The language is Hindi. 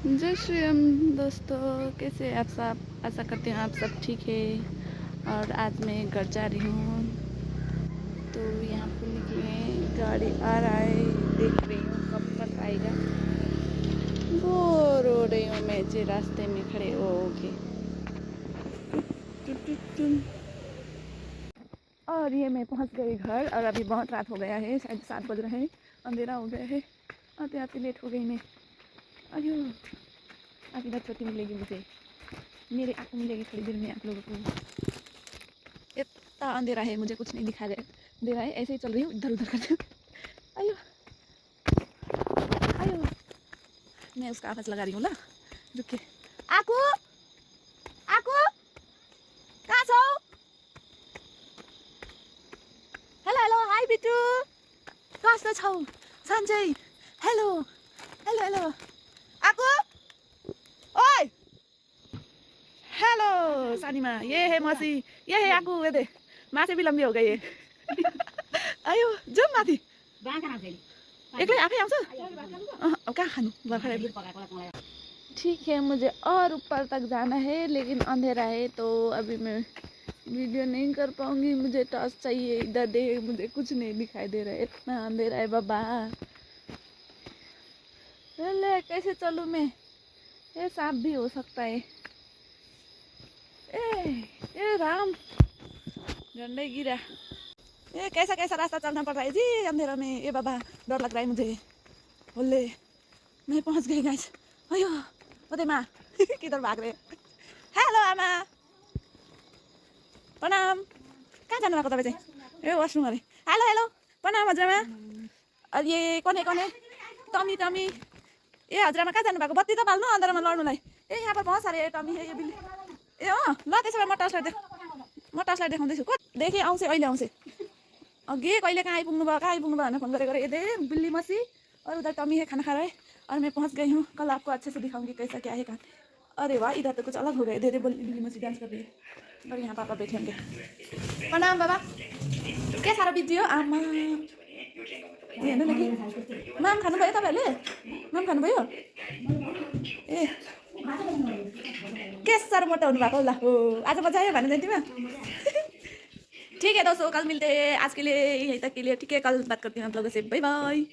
जय श्री राम दोस्तों, कैसे आप सब। आशा करते हैं आप सब ठीक है। और आज मैं घर जा रही हूँ, तो यहाँ पर निकले, गाड़ी आ रहा है, देख रही हूँ कब तक आएगा। बोर हो रही हूँ मैं जे रास्ते में खड़े हो के। और ये मैं पहुँच गई घर, और अभी बहुत रात हो गया है, शायद 7 बज रहे हैं, अंधेरा हो गया है। आते आते लेट हो गई मैं। अयो, अब इधर छुट्टी मिलेगी मुझे, मेरे आंखों मिलेगी थोड़ी देर में आप लोगों को। इतना अंधेरा है, मुझे कुछ नहीं दिखा दे रहा है, ऐसे ही चल रही हूँ इधर उधर करते। आयो आयो, मैं उसका आवाज़ लगा रही हूँ। ला रुके, आकू आकू कहाँ छौ? हेलो हेलो, हाई बिटु, कस्तो छौ सन्चै? हेलो हेलो हेलो, आकू, ओए हेलो सानीमा, ये है मौसी, ये है आकू, ये दे माँ से भी लंबी हो गई है। आयो जाऊँ माथि, एक्लै आफै आउँछ। अब कहाँ खानु भर्खरै। ठीक है, मुझे और ऊपर तक जाना है, लेकिन अंधेरा है तो अभी मैं वीडियो नहीं कर पाऊंगी। मुझे टॉर्च चाहिए, इधर देख मुझे कुछ नहीं दिखाई दे रहा है, इतना अंधेरा है बाबा। ले कैसे चलूँ मैं? ये सांप भी हो सकता है। ए राम, झंडे गिरा। ये कैसा कैसा रास्ता चलना पड़ रहा है जी अंधेरा में, ये बाबा डर लग रहा है मुझे। बोले मैं पहुंच गई गाइस। अयो ओते माँ किधर भाग रहे? हेलो आमा, प्रणाम। कहाँ जानु भएको तपाईँ चाहिँ? ए वासरूम अरे। हेलो हेलो, प्रणाम हजुरआमा। ये कने कने टमी टमी। ए हजुरआमा कहाँ जानु भएको? बत्ती त बाल्नु अन्धारामा लड्नुलाई। ए यहाँ पर बहुत सारे टमी है, ये बिल्ली। ए अँ ल, त्यसो भए म टर्चलाइट देखाउँदैछु। कतिदेखि आउँछ, अहिले आउँछ। अघि कहिले कहाँ आइपुग्नु भयो भनेर फोन गरेको। ये दे बिल्ली मसी और उधर टमी है, खाना खा रहा है। और मैं पहुंच गई हूँ। कल आपको अच्छे से दिखाऊंगी कैसा क्या है कहाँ। अरे वाह, इधर तो कुछ अलग हो गए। दे बिल्ली मसी डांस कर रही है, और यहाँ पापा बैठे होंगे। प्रणाम बाबा, क्या साह्रो बिजी हो आमा। हेर्नु न कि माम खानुभयो तपाईँहरूले? माम खानुभयो? ए के साह्रो मोटा हुनुभएको होला हो, आज मजा आयो भने जान्थ्यौँ। ठीक है दोस्तों, कल मिलते हैं। आज के लिए यहीं तक के लिए, ठीक है, कल बात करती हूँ आप लोगों से। Bye bye.